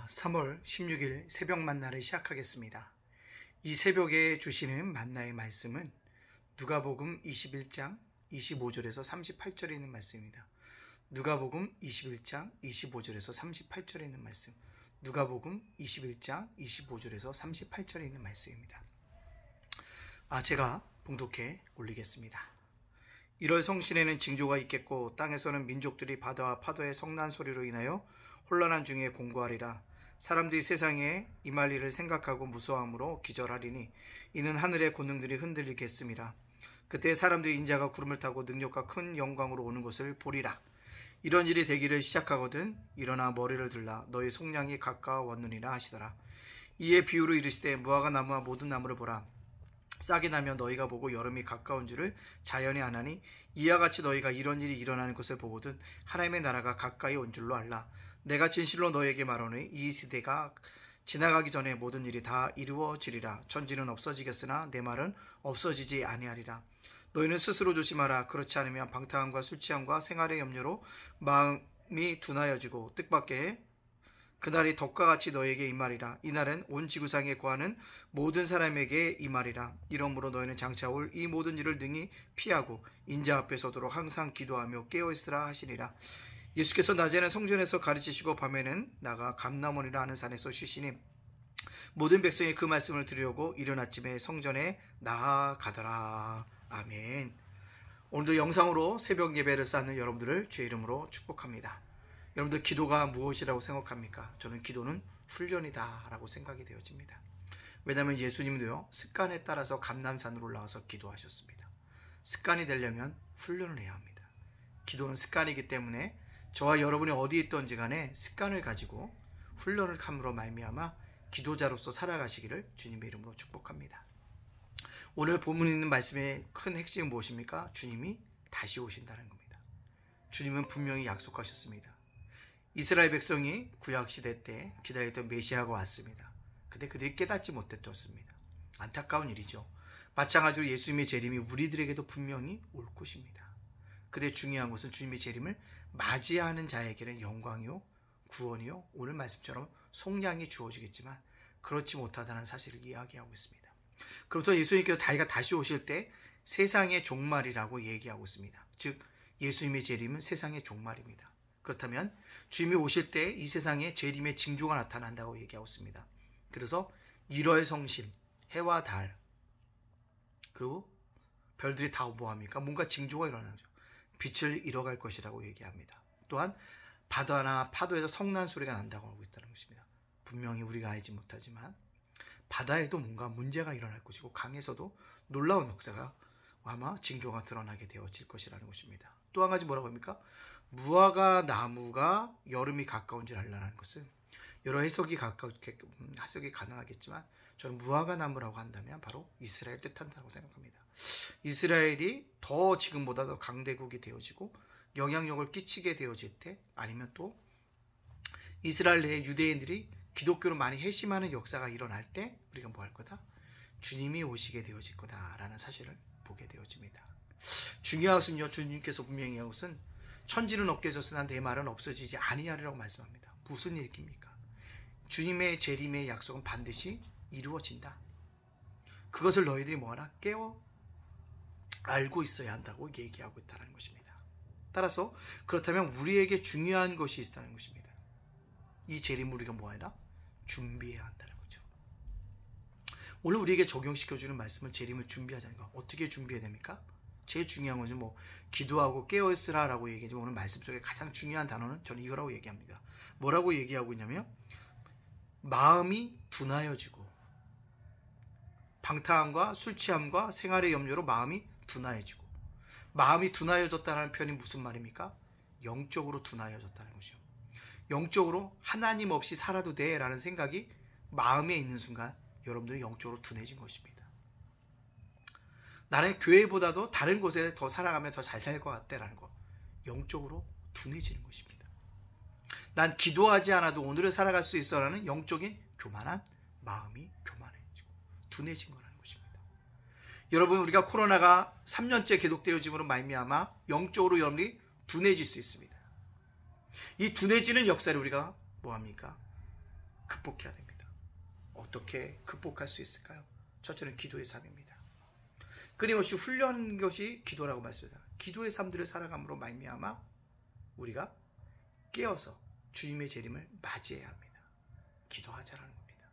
3월 16일 새벽 만나를 시작하겠습니다. 이 새벽에 주시는 만나의 말씀은 누가복음 21장 25절에서 38절에 있는 말씀입니다. 누가복음 21장 25절에서 38절에 있는 말씀. 누가복음 21장 25절에서 38절에 있는 말씀입니다. 제가 봉독해 올리겠습니다. 1월 성신에는 징조가 있겠고 땅에서는 민족들이 바다와 파도의 성난 소리로 인하여 혼란한 중에 공고하리라. 사람들이 세상에 임할 일을 생각하고 무서워함으로 기절하리니 이는 하늘의 권능들이 흔들리겠음이라. 그때 사람들이 인자가 구름을 타고 능력과 큰 영광으로 오는 것을 보리라. 이런 일이 되기를 시작하거든 일어나 머리를 들라 너희 속량이 가까워왔느니라 하시더라. 이에 비유로 이르시되 무화과 나무와 모든 나무를 보라. 싹이 나면 너희가 보고 여름이 가까운 줄을 자연이 아나니 이와 같이 너희가 이런 일이 일어나는 것을 보거든 하나님의 나라가 가까이 온 줄로 알라. 내가 진실로 너희에게 말하노니 이 시대가 지나가기 전에 모든 일이 다 이루어지리라. 천지는 없어지겠으나 내 말은 없어지지 아니하리라. 너희는 스스로 조심하라. 그렇지 않으면 방탕함과 술 취함과 생활의 염려로 마음이 둔하여지고 뜻밖의 그날이 덕과 같이 너희에게 임하리라. 이날은 온 지구상에 거하는 모든 사람에게 임하리라. 이러므로 너희는 장차 올 이 모든 일을 능히 피하고 인자 앞에 서도록 항상 기도하며 깨어있으라 하시니라. 예수께서 낮에는 성전에서 가르치시고 밤에는 나가 감람원이라 하는 산에서 쉬시니 모든 백성이 그 말씀을 들으려고 이른 아침에 성전에 나아가더라. 아멘. 오늘도 영상으로 새벽 예배를 쌓는 여러분들을 주의 이름으로 축복합니다. 여러분들 기도가 무엇이라고 생각합니까? 저는 기도는 훈련이다 라고 생각이 되어집니다. 왜냐하면 예수님도요 습관에 따라서 감람산으로 올라가서 기도하셨습니다. 습관이 되려면 훈련을 해야 합니다. 기도는 습관이기 때문에 저와 여러분이 어디에 있던지 간에 습관을 가지고 훈련을 함으로 말미암아 기도자로서 살아가시기를 주님의 이름으로 축복합니다. 오늘 본문에 있는 말씀의 큰 핵심은 무엇입니까? 주님이 다시 오신다는 겁니다. 주님은 분명히 약속하셨습니다. 이스라엘 백성이 구약시대 때 기다렸던 메시아가 왔습니다. 근데 그들이 깨닫지 못했습니다. 안타까운 일이죠. 마찬가지로 예수님의 재림이 우리들에게도 분명히 올 것입니다. 근데 중요한 것은 주님의 재림을 맞이하는 자에게는 영광이요 구원이요 오늘 말씀처럼 속량이 주어지겠지만 그렇지 못하다는 사실을 이야기하고 있습니다. 그러면서 예수님께서 자기가 다시 오실 때 세상의 종말이라고 얘기하고 있습니다. 즉 예수님의 재림은 세상의 종말입니다. 그렇다면 주님이 오실 때 이 세상에 재림의 징조가 나타난다고 얘기하고 있습니다. 그래서 1월 성신, 해와 달, 그리고 별들이 다 뭐합니까? 뭔가 징조가 일어나죠. 빛을 잃어갈 것이라고 얘기합니다. 또한 바다나 파도에서 성난 소리가 난다고 하고 있다는 것입니다. 분명히 우리가 알지 못하지만 바다에도 뭔가 문제가 일어날 것이고 강에서도 놀라운 역사가 아마 징조가 드러나게 되어질 것이라는 것입니다. 또 한 가지 뭐라고 합니까? 무화과 나무가 여름이 가까운 줄 알라는 것은 여러 해석이 가능하겠지만 저는 무화과 나무라고 한다면 바로 이스라엘 뜻한다고 생각합니다. 이스라엘이 더 지금보다 더 강대국이 되어지고 영향력을 끼치게 되어질 때 아니면 또 이스라엘 내의 유대인들이 기독교로 많이 회심하는 역사가 일어날 때 우리가 뭐 할 거다? 주님이 오시게 되어질 거다라는 사실을 보게 되어집니다. 중요한 것은요 주님께서 분명히 한 것은 천지는 없게졌으나 내 말은 없어지지 아니하리라고 말씀합니다. 무슨 얘기입니까? 주님의 재림의 약속은 반드시 이루어진다. 그것을 너희들이 뭐하나? 깨워 알고 있어야 한다고 얘기하고 있다는 것입니다. 따라서 그렇다면 우리에게 중요한 것이 있다는 것입니다. 이 재림을 우리가 뭐하나? 준비해야 한다는 거죠. 오늘 우리에게 적용시켜주는 말씀은 재림을 준비하자는 거. 어떻게 준비해야 됩니까? 제일 중요한 것은 기도하고 깨어있으라 라고 얘기하지만 오늘 말씀 속에 가장 중요한 단어는 저는 이거라고 얘기합니다. 뭐라고 얘기하고 있냐면 마음이 둔하여지고 방탕함과 술 취함과 생활의 염려로 마음이 둔하여지고 마음이 둔하여졌다는 표현이 무슨 말입니까? 영적으로 둔하여졌다는 것이죠. 영적으로 하나님 없이 살아도 돼 라는 생각이 마음에 있는 순간 여러분들이 영적으로 둔해진 것입니다. 나는 교회보다도 다른 곳에 더 살아가면 더 잘 살 것 같다 라는 거. 영적으로 둔해지는 것입니다. 난 기도하지 않아도 오늘을 살아갈 수 있어 라는 영적인 교만한 마음이 교만해지고 둔해진 거라는 것입니다. 여러분 우리가 코로나가 3년째 계속되어짐으로 말미암아 영적으로 여러분이 둔해질 수 있습니다. 이 둔해지는 역사를 우리가 뭐합니까? 극복해야 됩니다. 어떻게 극복할 수 있을까요? 첫째는 기도의 삶입니다. 끊임없이 훈련하는 것이 기도라고 말씀하셨어요. 기도의 삶들을 살아감으로 말미암아 우리가 깨어서 주님의 재림을 맞이해야 합니다. 기도하자라는 겁니다.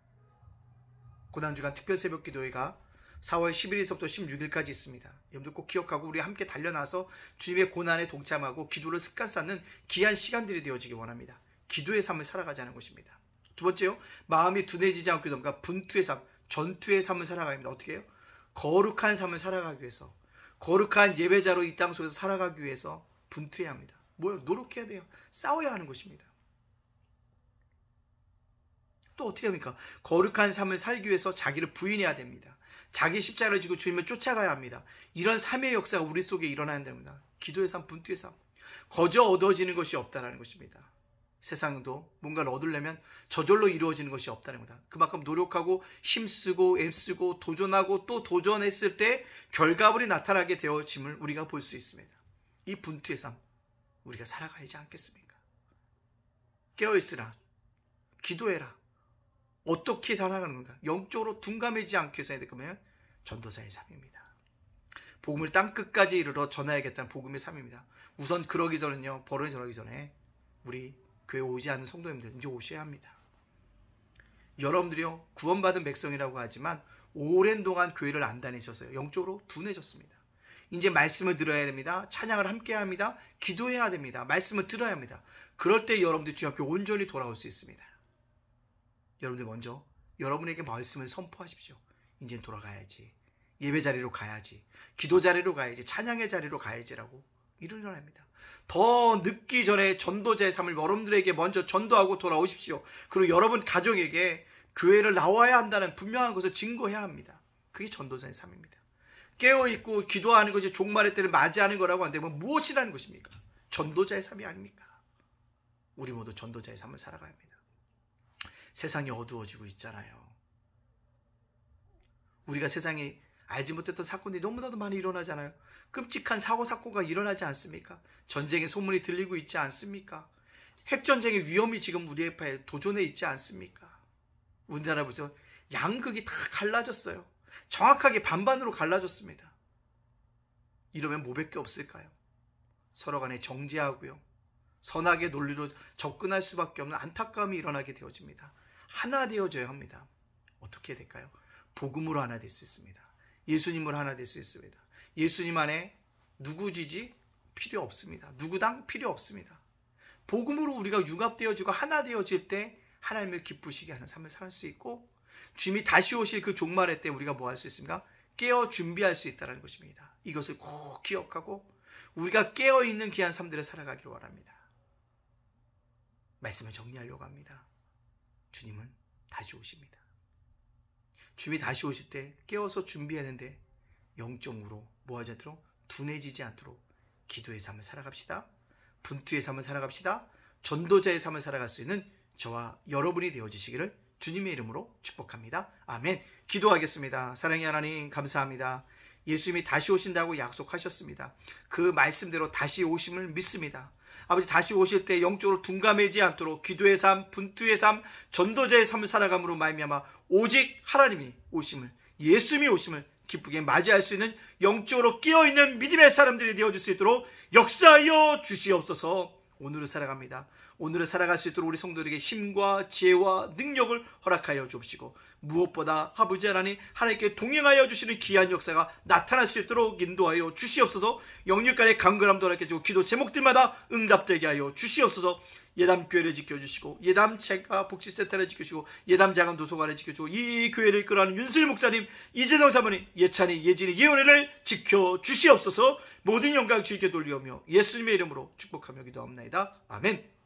고난주간 특별 새벽 기도회가 4월 11일서부터 16일까지 있습니다. 여러분들 꼭 기억하고 우리 함께 달려나서 주님의 고난에 동참하고 기도를 습관 쌓는 귀한 시간들이 되어지기 원합니다. 기도의 삶을 살아가자는 것입니다. 두 번째요, 마음이 둔해지지 않고 뭔가 분투의 삶, 전투의 삶을 살아가야 합니다. 어떻게 해요? 거룩한 삶을 살아가기 위해서, 거룩한 예배자로 이 땅 속에서 살아가기 위해서 분투해야 합니다. 뭐요? 노력해야 돼요. 싸워야 하는 것입니다. 또 어떻게 합니까? 거룩한 삶을 살기 위해서 자기를 부인해야 됩니다. 자기 십자가를 지고 주님을 쫓아가야 합니다. 이런 삶의 역사가 우리 속에 일어나야 됩니다. 기도의 삶, 분투의 삶. 거저 얻어지는 것이 없다는 것입니다. 세상도 뭔가를 얻으려면 저절로 이루어지는 것이 없다는 겁니다. 그만큼 노력하고 힘쓰고 애쓰고 도전하고 또 도전했을 때 결과물이 나타나게 되어짐을 우리가 볼 수 있습니다. 이 분투의 삶 우리가 살아가야지 않겠습니까? 깨어있으라, 기도해라. 어떻게 살아가는 건가? 영적으로 둔감해지지 않게 해야 될 거면 전도사의 삶입니다. 복음을 땅끝까지 이르러 전하야겠다는 복음의 삶입니다. 우선 그러기 전에는요, 벌어지 전하기 전에 우리 교회 오지 않는 성도님들 이제 오셔야 합니다. 여러분들이요, 구원받은 백성이라고 하지만 오랜 동안 교회를 안 다니셔서요, 영적으로 둔해졌습니다. 이제 말씀을 들어야 됩니다. 찬양을 함께 해야 합니다. 기도해야 됩니다. 말씀을 들어야 합니다. 그럴 때 여러분들 주님 앞에 온전히 돌아올 수 있습니다. 여러분들 먼저 여러분에게 말씀을 선포하십시오. 이제 돌아가야지. 예배 자리로 가야지. 기도 자리로 가야지. 찬양의 자리로 가야지라고 일어납니다. 더 늦기 전에 전도자의 삶을 여러분들에게 먼저 전도하고 돌아오십시오. 그리고 여러분 가족에게 교회를 나와야 한다는 분명한 것을 증거해야 합니다. 그게 전도자의 삶입니다. 깨어있고 기도하는 것이 종말의 때를 맞이하는 거라고 한다면 무엇이라는 것입니까? 전도자의 삶이 아닙니까? 우리 모두 전도자의 삶을 살아가야 합니다. 세상이 어두워지고 있잖아요. 우리가 세상에 알지 못했던 사건들이 너무나도 많이 일어나잖아요. 끔찍한 사고가 일어나지 않습니까? 전쟁의 소문이 들리고 있지 않습니까? 핵전쟁의 위험이 지금 우리 앞에 도전해 있지 않습니까? 우리나라 보세요. 양극이 다 갈라졌어요. 정확하게 반반으로 갈라졌습니다. 이러면 뭐밖에 없을까요? 서로 간에 정죄하고요, 선악의 논리로 접근할 수밖에 없는 안타까움이 일어나게 되어집니다. 하나 되어져야 합니다. 어떻게 될까요? 복음으로 하나 될 수 있습니다. 예수님으로 하나 될 수 있습니다. 예수님 안에 누구 지지 필요 없습니다. 누구당 필요 없습니다. 복음으로 우리가 융합되어지고 하나 되어질 때 하나님을 기쁘시게 하는 삶을 살 수 있고, 주님이 다시 오실 그 종말의 때 우리가 뭐 할 수 있습니까? 깨어 준비할 수 있다는 것입니다. 이것을 꼭 기억하고 우리가 깨어있는 귀한 삶들을 살아가기를 원합니다. 말씀을 정리하려고 합니다. 주님은 다시 오십니다. 주님이 다시 오실 때 깨어서 준비하는데 영적으로 뭐하지 않도록, 둔해지지 않도록 기도의 삶을 살아갑시다. 분투의 삶을 살아갑시다. 전도자의 삶을 살아갈 수 있는 저와 여러분이 되어지시기를 주님의 이름으로 축복합니다. 아멘. 기도하겠습니다. 사랑의 하나님, 감사합니다. 예수님이 다시 오신다고 약속하셨습니다. 그 말씀대로 다시 오심을 믿습니다. 아버지, 다시 오실 때 영적으로 둔감해지지 않도록 기도의 삶, 분투의 삶, 전도자의 삶을 살아감으로 말미암아 오직 하나님이 오심을, 예수님이 오심을 기쁘게 맞이할 수 있는 영적으로 깨어있는 믿음의 사람들이 되어줄 수 있도록 역사하여 주시옵소서. 오늘을 살아갑니다. 오늘을 살아갈 수 있도록 우리 성도들에게 힘과 지혜와 능력을 허락하여 주옵시고, 무엇보다 아버지 하나님, 하나님께 동행하여 주시는 귀한 역사가 나타날 수 있도록 인도하여 주시옵소서. 영육간의 강건함도 허락해 주고 기도 제목들마다 응답되게 하여 주시옵소서. 예담교회를 지켜주시고, 예담체가 복지센터를 지켜주시고, 예담장안 도서관을 지켜주고, 이 교회를 이끌어가는 윤수일 목사님, 이재동 사모님, 예찬이, 예진이, 예원이를 지켜주시옵소서. 모든 영광 주님께 돌리오며 예수님의 이름으로 축복하며 기도합나이다. 아멘.